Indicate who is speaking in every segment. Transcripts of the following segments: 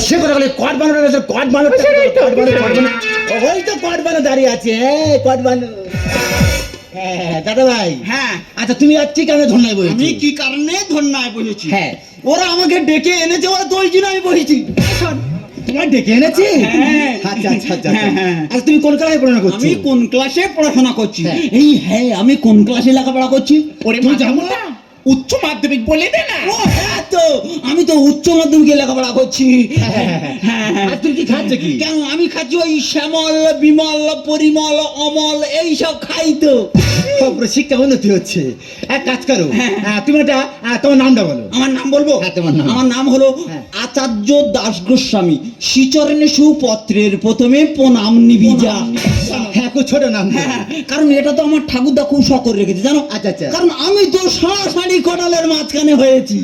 Speaker 1: সে কথা বলে কট বানানো রয়েছে, কট বানানো, ওই তো কট বানানো দাঁড়িয়ে আছে, কট বানানো। হ্যাঁ দাদা ভাই।
Speaker 2: হ্যাঁ
Speaker 1: আচ্ছা তুমি আর কি কারণে ধন্যায় বসেছি?
Speaker 2: আমি কি কারণে ধন্যায় বসেছি?
Speaker 1: হ্যাঁ
Speaker 2: ওরা আমাকে ডেকে এনেছে, ওরা তো ওই জন্য আমি বসেছি।
Speaker 1: তোমার ডেকে এনেছি?
Speaker 2: হ্যাঁ।
Speaker 1: আচ্ছা আচ্ছা আচ্ছা।
Speaker 2: হ্যাঁ, হ্যাঁ।
Speaker 1: আচ্ছা তুমি কোন ক্লাসে পড়াশোনা করছো?
Speaker 2: আমি কোন ক্লাসে পড়াশোনা করছি?
Speaker 1: হ্যাঁ।
Speaker 2: এই হ্যাঁ, আমি কোন ক্লাসে লেখাপড়া করছি?
Speaker 1: ওরে
Speaker 2: তুই
Speaker 1: মা,
Speaker 2: জানো না?
Speaker 1: উচ্চ মাধ্যমিক বলে দে না।
Speaker 2: ও হ্যাঁ, তো আমি তো উচ্চ মাধ্যমিকে লেখাপড়া করছি। হ্যাঁ।
Speaker 1: আর তুমি কি খাচ্ছ কি?
Speaker 2: কেন আমি খাচ্ছি ওই শ্যামল, বিমল, পরিমল, অমল এইসব খাই তো।
Speaker 1: পুরো শিক্ষা উন্নতি হচ্ছে। এক কাজ করো,
Speaker 2: হ্যাঁ।
Speaker 1: তুমি একটা তোমার নামটা বলো।
Speaker 2: আমার নাম বলবো?
Speaker 1: হ্যাঁ, তোমার নাম।
Speaker 2: আমার নাম হলো
Speaker 1: হ্যাঁ।
Speaker 2: আচার্য দাস গোস্বামী। শ্রীচরণে সুপত্রের প্রথমে প্রণাম নিবিজা।
Speaker 1: হ্যাঁ খুব ছোট নাম।
Speaker 2: হ্যাঁ, কারণ এটা তো আমার ঠাকুরদা খুব শখ করে রেখেছে জানো।
Speaker 1: আচ্ছা আচ্ছা।
Speaker 2: কারণ আমি তো সাড়ি কোটালের মাঝখানে হয়েছি।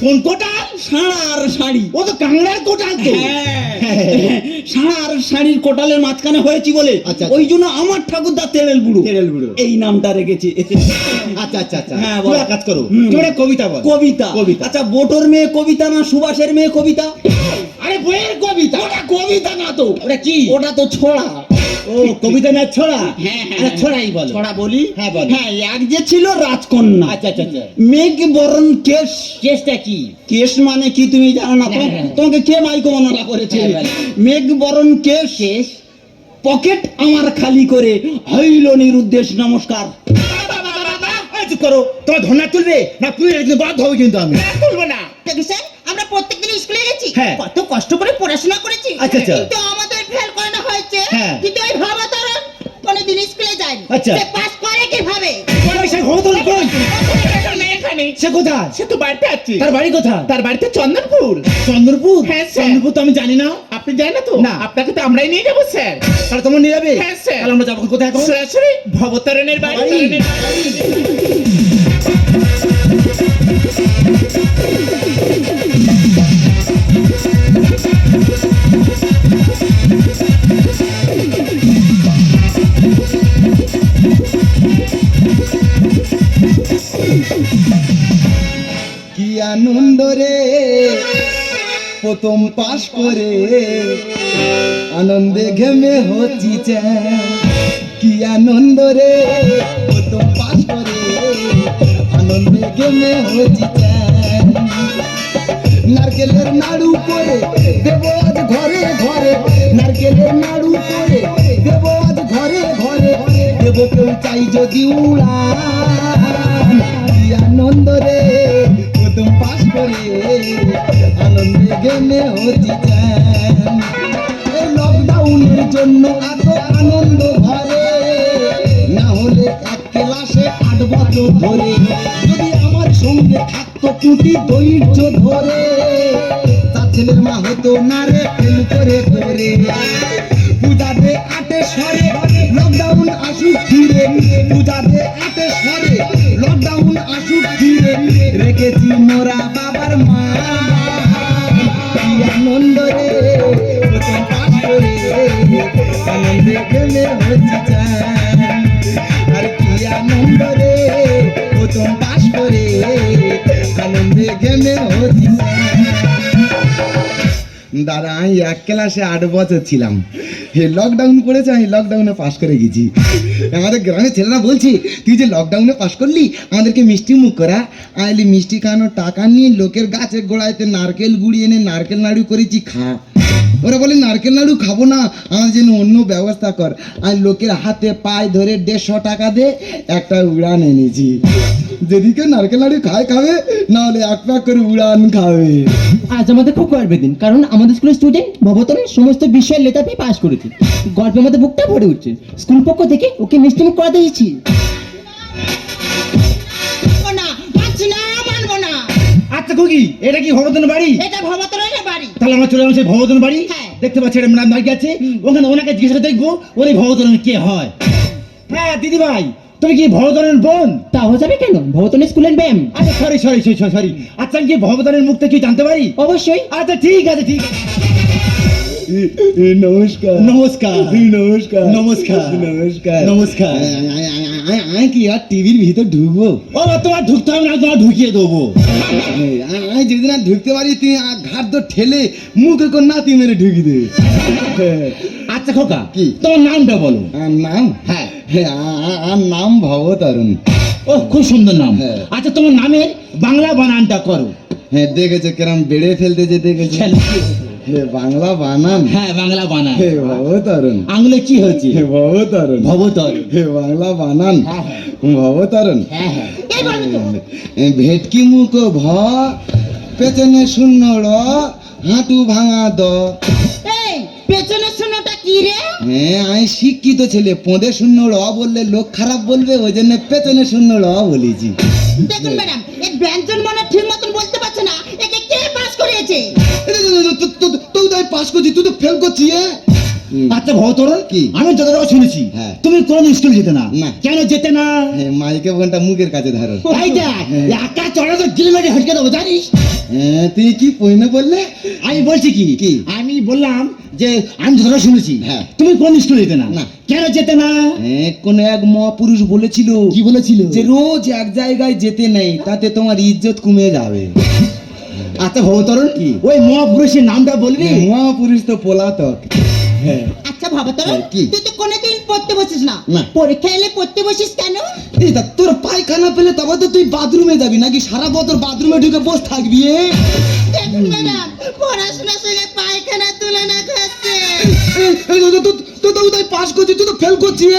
Speaker 1: কোন কোটাল?
Speaker 2: সাড়ার শাড়ি।
Speaker 1: ও তো কাংড়ার কোটাল তো।
Speaker 2: সাড়ার শাড়ির কোটালের মাঝখানে হয়েছি বলে
Speaker 1: আচ্ছা।
Speaker 2: ওই জন্য আমার ঠাকুরদা তেরেল বুড়ো
Speaker 1: তেরেল বুড়ো
Speaker 2: এই নামটা রেখেছে।
Speaker 1: আচ্ছা আচ্ছা আচ্ছা।
Speaker 2: হ্যাঁ,
Speaker 1: তুমি
Speaker 2: বল।
Speaker 1: এক কাজ করো,
Speaker 2: হুম।
Speaker 1: তুমি একটা কবিতা বল।
Speaker 2: কবিতা?
Speaker 1: কবিতা।
Speaker 2: আচ্ছা, বোটোর মেয়ে কবিতা না সুভাষের মেয়ে কবিতা?
Speaker 1: আরে বইয়ের কবিতা।
Speaker 2: ওটা কবিতা না তো,
Speaker 1: ওটা কি?
Speaker 2: ওটা তো ছোড়া।
Speaker 1: ও কবিতা না ছড়া?
Speaker 2: হ্যাঁ, হ্যাঁ,
Speaker 1: আচ্ছা, ছড়াই বলো।
Speaker 2: ছড়া বলি?
Speaker 1: হ্যাঁ, বলো।
Speaker 2: হ্যাঁ, এক যে ছিল রাজকন্যা।
Speaker 1: আচ্ছা আচ্ছা আচ্ছা।
Speaker 2: মেঘ বরণ কেশ।
Speaker 1: কেসটা কি?
Speaker 2: কেশ মানে কি তুমি জানো না?
Speaker 1: হ্যাঁ, হ্যাঁ।
Speaker 2: তোমাকে কে মাইকোমানা করেছে?
Speaker 1: হ্যাঁ, বলো।
Speaker 2: মেঘ বরণ কেশ,
Speaker 1: কেস।
Speaker 2: পকেট আমার খালি করে হইল নিরুদ্দেশ নমস্কার।
Speaker 1: চুপ করো, তোমার ধন্যা তুলবে না তুলে একদিন বাধ্য হবে কিন্তু আমি তুলবো না।
Speaker 3: দেখুন স্যার, আমরা প্রত্যেকদিন স্কুলে গেছি,
Speaker 1: হ্যাঁ।
Speaker 3: কত কষ্ট করে পড়াশোনা করেছি,
Speaker 1: আচ্ছা, আচ্ছা।
Speaker 3: কিন্তু আমাদের ফেল করানো হয়েছে।
Speaker 1: হ্যাঁ।
Speaker 3: কিন্তু ওই ভাবাতরণ কোনোদিন স্কুলে যায়নি।
Speaker 1: আচ্ছা।
Speaker 3: সে পাস করে কিভাবে?
Speaker 1: সে ক্ষমতা কই? সে কোথায়?
Speaker 4: সে তো বাড়িতে আছে।
Speaker 1: তার বাড়ি কোথায়?
Speaker 4: তার বাড়িতে চন্দনপুর।
Speaker 1: চন্দ্রপুর?
Speaker 4: হ্যাঁ, স্যার।
Speaker 1: চন্দ্রপুর তো আমি জানি না।
Speaker 4: আপনি জানেন না তো?
Speaker 1: না।
Speaker 4: আপনাকে তো আমরাই নিয়ে যাবো স্যার।
Speaker 1: তাহলে তোমার নিয়ে যাবে?
Speaker 4: হ্যাঁ, স্যার।
Speaker 1: তাহলে আমরা যাবো কোথায় এখন?
Speaker 4: সরাসরি ভবতারণের বাড়ি।
Speaker 1: বাড়ি?
Speaker 5: কি আনন্দ রে প্রথম পাশ করে আনন্দে ঘেমে হচ্ছি চ্যান। কি আনন্দ রে প্রথম পাশ করে আনন্দে ঘেমে হচ্ছি চ্যান। নারকেলের নাড়ু করে দেব আজ ঘরে ঘরে, নারকেলের নাড়ু করে দেব আজ ঘরে ঘরে, দেব কেউ চাই যদি উড়ান। কি আনন্দ রে প্রথম পাশ করে আনন্দে গেমে হচ্ছি চ্যান। এই লকডাউনের জন্য এত আনন্দ ঘরে, না হলে এক ক্লাসে 8 বছর ধরে যদি আমার সঙ্গে থাকতো কুটি ধৈর্য ধরে, তার ছেলের মা হতো না রে ফেল করে করে। পূজাতে আটে সরে লকডাউন আসুক ফিরে, পূজাতে আটে সরে লকডাউন আসুক ফিরে, রেখেছি মোরা বাবার মা। কি আনন্দ রে প্রথম পাশ করে আনন্দে গেলে হচ্ছে চ্যান। আর কি আনন্দ রে প্রথম পাশ করে আনন্দে গেলে হচ্ছে চ্যান। দাদা আমি 1 ক্লাসে 8 বছর ছিলাম, হে লকডাউন পড়েছে, আমি লকডাউনে পাশ করে গেছি। আমাদের গ্রামের ছেলেরা বলছি তুই যে লকডাউনে পাশ করলি আমাদেরকে মিষ্টি মুখ করা। আইলি মিষ্টি খাওয়ানোর টাকা নিয়ে লোকের গাছের গোড়াইতে নারকেল গুড়ি এনে নারকেল নাড়ু করেছি খা। ওরা বলে নারকেল নাড়ু খাবো না, আমার জন্য অন্য ব্যবস্থা কর। আর লোকের হাতে পায়ে ধরে 150 টাকা দে একটা উড়ান এনেছি। যদি কেউ নারকেল নাড়ু খায় খাবে, না হলে 1 প্যাক করে উড়ান খাবে।
Speaker 6: আজ আমাদের খুব গর্বের দিন, কারণ আমাদের স্কুলের স্টুডেন্ট ভবতনের সমস্ত বিষয়ের লেতা পেয়ে পাস করেছে। গল্পের মধ্যে বুকটা ভরে উঠছে। স্কুল পক্ষ থেকে ওকে মিষ্টি মুখ করাতে দিয়েছি।
Speaker 3: মানবো না, মানছি না, মানবো না।
Speaker 1: আচ্ছা খুকি, এটা কি ভবতনের বাড়ি?
Speaker 3: এটা ভাবাতরণের বাড়ি।
Speaker 1: তাহলে আমরা চলে আসছি ভবতন বাড়ি।
Speaker 3: হ্যাঁ।
Speaker 1: দেখতে পাচ্ছি এটা ম্যাডাম দাঁড়িয়ে আছে, ওখানে ওনাকে জিজ্ঞেস করে দেখবো ওই ভবতনের কে হয়। হ্যাঁ দিদি ভাই, তুমি কি ভবতনের বোন?
Speaker 6: তা হয়ে যাবে কেন, ভবতনের স্কুলের ব্যায়াম।
Speaker 1: আচ্ছা সরি সরি সরি সরি। আচ্ছা আমি কি ভবতনের মুখটা কি জানতে পারি?
Speaker 6: অবশ্যই।
Speaker 1: আচ্ছা ঠিক আছে ঠিক আছে।
Speaker 5: নমস্কার
Speaker 1: নমস্কার
Speaker 5: নমস্কার
Speaker 1: নমস্কার
Speaker 5: নমস্কার
Speaker 1: নমস্কার।
Speaker 5: আমি কি আর টিভির ভিতর ঢুকবো?
Speaker 1: ও তোমার ঢুকতে হবে না, তোমার ঢুকিয়ে দেবো।
Speaker 5: আমি যেদিন আর ঢুকতে পারি তুই ঘাট তো ঠেলে মুখে কোন নাতি মেরে ঢুকি দে।
Speaker 1: আচ্ছা খোকা,
Speaker 5: কি?
Speaker 1: তোমার নামটা বলো।
Speaker 5: আর নাম?
Speaker 1: হ্যাঁ।
Speaker 5: আর নাম ভবতারণ।
Speaker 1: ও খুব সুন্দর নাম।
Speaker 5: হ্যাঁ।
Speaker 1: আচ্ছা তোমার নামের বাংলা বানানটা করো।
Speaker 5: হ্যাঁ দেখেছো কেরম বেড়ে ফেলতে যে দেখেছো? বাংলা বানান।
Speaker 1: হ্যাঁ বাংলা বানান।
Speaker 5: হে ভবতারণ।
Speaker 1: আঙুলে কি হয়েছে?
Speaker 5: হে ভবতারণ।
Speaker 1: ভবতর।
Speaker 5: হে বাংলা বানান।
Speaker 1: হ্যাঁ হ্যাঁ
Speaker 5: ভবতারণ।
Speaker 1: হ্যাঁ হ্যাঁ।
Speaker 3: এই বলবি তো
Speaker 5: ভেটকি মুখ ভ, পেছনে শূন্য র, হাঁটু ভাঙা দ।
Speaker 3: এই পেছনে শূন্যটা কি রে?
Speaker 5: হ্যাঁ আমি শিক্ষিত ছেলে, পোঁদে শূন্য র বললে লোক খারাপ বলবে, ওই জন্য পেছনে শূন্য র বলেছি।
Speaker 3: দেখুন ম্যাডাম, এই ব্যঞ্জন মানে ঠিক মতন বলতে পারছে না, একে কে পাস করিয়েছে?
Speaker 5: তুই তো পাস করছিস, তুই তো ফেল করছিস।
Speaker 1: আচ্ছা ভবতরণ,
Speaker 5: কি?
Speaker 1: আমি যতটা শুনেছি
Speaker 5: হ্যাঁ।
Speaker 1: তুমি কোন স্কুল যেতে না।
Speaker 5: না।
Speaker 1: কেন যেতে না?
Speaker 5: মাইকে ফোনটা মুখের কাছে ধরো।
Speaker 1: তাই দেখ, একা চড়া তো গিলে মেরে হটকে দেবো জানিস।
Speaker 5: হ্যাঁ তুই কি পয়না বললে?
Speaker 1: আমি বলছি কি
Speaker 5: কি?
Speaker 1: আমি বললাম যে আমি যতটা শুনেছি
Speaker 5: হ্যাঁ।
Speaker 1: তুমি কোন স্কুল যেতে না।
Speaker 5: না।
Speaker 1: কেন যেতে না?
Speaker 5: হ্যাঁ কোন এক মহাপুরুষ বলেছিল।
Speaker 1: কি বলেছিল?
Speaker 5: যে রোজ এক জায়গায় যেতে নেই, তাতে তোমার ইজ্জত কমে যাবে।
Speaker 1: আচ্ছা ভবতরণ,
Speaker 5: কি?
Speaker 1: ওই মহাপুরুষের নামটা বলবি?
Speaker 5: মহাপুরুষ তো পলাতক। হ্যাঁ
Speaker 3: আচ্ছা ভবতরণ,
Speaker 5: কি?
Speaker 3: তুই তো কোনোদিন পড়তে বসিস না,
Speaker 5: না।
Speaker 3: পরীক্ষা এলে পড়তে বসিস কেন?
Speaker 5: এই দেখ, তোর পায়খানা পেলে তবে তো তুই বাথরুমে যাবি, নাকি সারা বছর বাথরুমে ঢুকে বসে থাকবি?
Speaker 3: দেখুন ম্যাডাম, পড়াশোনার সঙ্গে পায়খানা তুলনা করছে।
Speaker 5: তুই পাস করছিস, তুই তো ফেল করছিস।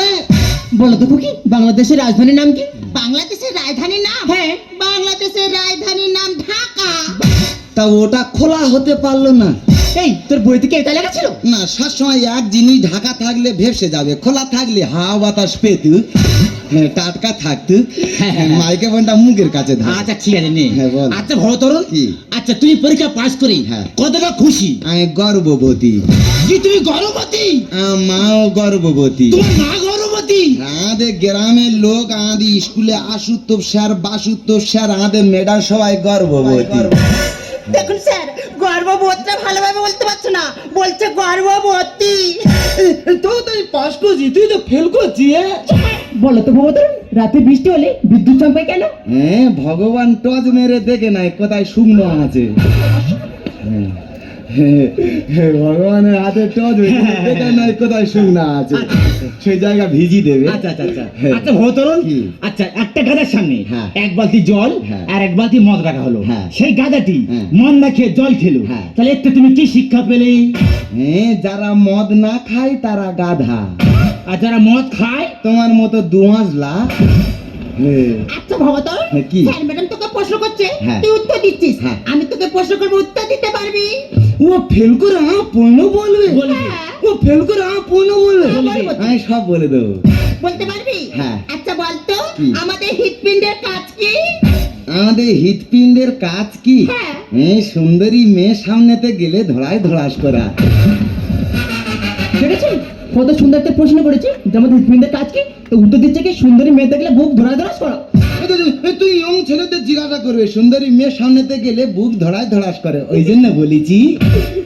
Speaker 6: বলো তো খুকি, বাংলাদেশের রাজধানীর নাম কি?
Speaker 3: বাংলাদেশের রাজধানীর নাম?
Speaker 6: হ্যাঁ।
Speaker 3: বাংলাদেশের রাজধানীর নাম ঢাকা।
Speaker 5: তা ওটা খোলা হতে পারলো না।
Speaker 6: এই তোর বই থেকে এটা লেখা ছিল?
Speaker 5: না, সবসময় এক জিনিস ঢাকা থাকলে ভেসে যাবে, খোলা থাকলে হাওয়া বাতাস পেতু, টাটকা থাকতু। মাইকে ফোনটা মুখের কাছে ধর।
Speaker 1: আচ্ছা ঠিক আছে নে।
Speaker 5: হ্যাঁ, বল।
Speaker 1: আচ্ছা ভবতরণ,
Speaker 5: কি?
Speaker 1: আচ্ছা তুমি পরীক্ষা পাস করি
Speaker 5: হ্যাঁ।
Speaker 1: কতটা খুশি?
Speaker 5: আমি গর্ভবতী।
Speaker 1: কি তুমি গর্ভবতী?
Speaker 5: মাও গর্ভবতী।
Speaker 1: তোমার মা গর্ভবতী?
Speaker 5: আমাদের গ্রামের লোক, আমাদের স্কুলে আসুত্তব স্যার, বাসুত্তব স্যার, আমাদের মেডাল সবাই গর্ভবতী।
Speaker 3: দেখুন স্যার, গর্ভবতীটা ভালোভাবে বলতে পারছো না, বলছে গর্ভবতী।
Speaker 5: তুই পাস করছিস, তুই তো ফেল করছিস।
Speaker 6: বলো তো ভবতরণ, রাতে বৃষ্টি হলে বিদ্যুৎ চমকায় কেন?
Speaker 5: হ্যাঁ ভগবান টজ মেরে দেখে নাই কোথায় শুকনো আছে। ভগবানের হাতে টজ দেখে নাই কোথায় শুকনো আছে, সেই জায়গা ভিজি দেবে।
Speaker 1: আচ্ছা আচ্ছা আচ্ছা আচ্ছা ভবতরণ,
Speaker 5: কি?
Speaker 1: আচ্ছা একটা গাদার সামনে
Speaker 5: হ্যাঁ।
Speaker 1: এক বালতি জল
Speaker 5: হ্যাঁ।
Speaker 1: আর এক বালতি মদ রাখা হলো।
Speaker 5: হ্যাঁ।
Speaker 1: সেই গাদাটি
Speaker 5: হ্যাঁ।
Speaker 1: মদ না খেয়ে জল খেলো।
Speaker 5: হ্যাঁ।
Speaker 1: তাহলে একটু তুমি কি শিক্ষা পেলে?
Speaker 5: হ্যাঁ যারা মদ না খায় তারা গাধা,
Speaker 1: আর যারা মদ খায়
Speaker 5: তোমার মতো দুয়াজলা।
Speaker 3: আচ্ছা ভবতরণ,
Speaker 5: হ্যাঁ, কি?
Speaker 3: স্যার ম্যাডাম তোকে প্রশ্ন করছে,
Speaker 5: হ্যাঁ।
Speaker 3: তুই উত্তর দিচ্ছিস।
Speaker 5: হ্যাঁ।
Speaker 3: আমি তোকে প্রশ্ন করবো, উত্তর দিতে পারবি?
Speaker 5: ও ফেল করে পূর্ণ বলবে।
Speaker 1: বলবে।
Speaker 5: ও ফেল করে পূর্ণ বলবে।
Speaker 3: বলবে।
Speaker 5: আমি সব বলে দেবো।
Speaker 3: বলতে পারবি?
Speaker 5: হ্যাঁ।
Speaker 3: আচ্ছা বলতো,
Speaker 5: কি?
Speaker 3: আমাদের হৃৎপিণ্ডের কাজ কি?
Speaker 5: আমাদের হৃৎপিণ্ডের কাজ কি?
Speaker 3: হ্যাঁ।
Speaker 5: এই সুন্দরী মেয়ে সামনেতে গেলে ধড়াই ধড়াস করা।
Speaker 6: ঠিক আছে, কত সুন্দর একটা প্রশ্ন করেছি যে আমাদের হৃৎপিণ্ডের কাজ কি, তো উত্তর দিচ্ছে কি সুন্দরী মেয়ে দেখলে বুক ধরা ধরাস করা।
Speaker 5: তুই ইয়ং ছেলেদের জিজ্ঞাসা করবে, সুন্দরী মেয়ে সামনেতে গেলে বুক ধড়াই ধড়াস করে, ওই জন্য বলেছি।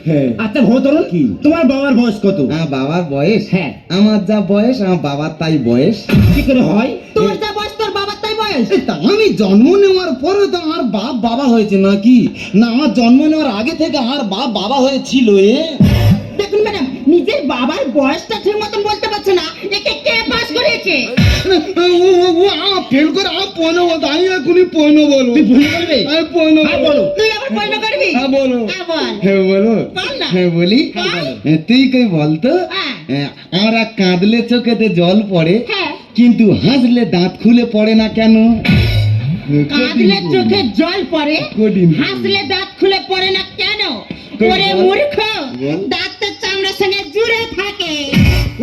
Speaker 5: হ্যাঁ।
Speaker 1: আচ্ছা ভবতরণ,
Speaker 5: কি?
Speaker 1: তোমার বাবার বয়স কত?
Speaker 5: আমার বাবার বয়স?
Speaker 1: হ্যাঁ।
Speaker 5: আমার যা বয়স আমার বাবার তাই বয়স।
Speaker 1: কি করে হয়?
Speaker 3: তোর যা বয়স তোর বাবার তাই বয়স।
Speaker 5: তা আমি জন্ম নেওয়ার পরে তো আমার বাপ বাবা হয়েছে নাকি? না আমার জন্ম নেওয়ার আগে থেকে আমার বাপ বাবা হয়েছিল।
Speaker 3: দেখুন ম্যাডাম, নিজের বাবার বয়সটা ঠিক মতন বলতে পারছে না, একে কে পাস করিয়েছে?
Speaker 5: ফেল করে পয়নো বলতো, আমি এখনই পয়নো বলবো।
Speaker 1: তুই ভুল বলবে?
Speaker 5: আমি পয়নো
Speaker 1: হ্যাঁ, বলো।
Speaker 3: তুই আবার প্রশ্ন করবি?
Speaker 5: হ্যাঁ বলো।
Speaker 3: হ্যাঁ, বল।
Speaker 5: হ্যাঁ বলো।
Speaker 3: বল না।
Speaker 5: হ্যাঁ বলি।
Speaker 3: বল।
Speaker 5: তুই কই বলতো,
Speaker 3: হ্যাঁ।
Speaker 5: আমরা কাঁদলে চোখেতে জল পড়ে,
Speaker 3: হ্যাঁ।
Speaker 5: কিন্তু হাসলে দাঁত খুলে পড়ে না কেন?
Speaker 3: কাঁদলে চোখে জল পড়ে,
Speaker 5: কঠিন।
Speaker 3: হাসলে দাঁত খুলে পড়ে না কেন?
Speaker 5: তুই
Speaker 3: ওরে
Speaker 5: বল।
Speaker 3: মূর্খ,
Speaker 5: বল।
Speaker 3: দাঁত তো চামড়ার সঙ্গে জুড়ে থাকে।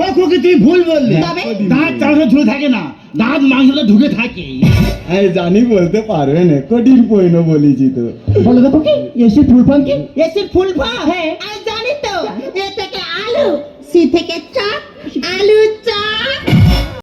Speaker 1: ও খুকি তুই ভুল বললে।
Speaker 3: তবে?
Speaker 1: দাঁত চামড়া ঝুলে থাকে না, দাঁত মাংসটা ঢুকে থাকে।
Speaker 5: আমি জানি বলতে পারবে না, কঠিন পয়নো বলেছি তো।
Speaker 6: বলো তো খুকি, এসির ফুল ফর্ম কি?
Speaker 3: এসির ফুল ফর্ম?
Speaker 6: হ্যাঁ।
Speaker 3: আমি জানি তো, এ থেকে আলু, সি থেকে চাপ, আলু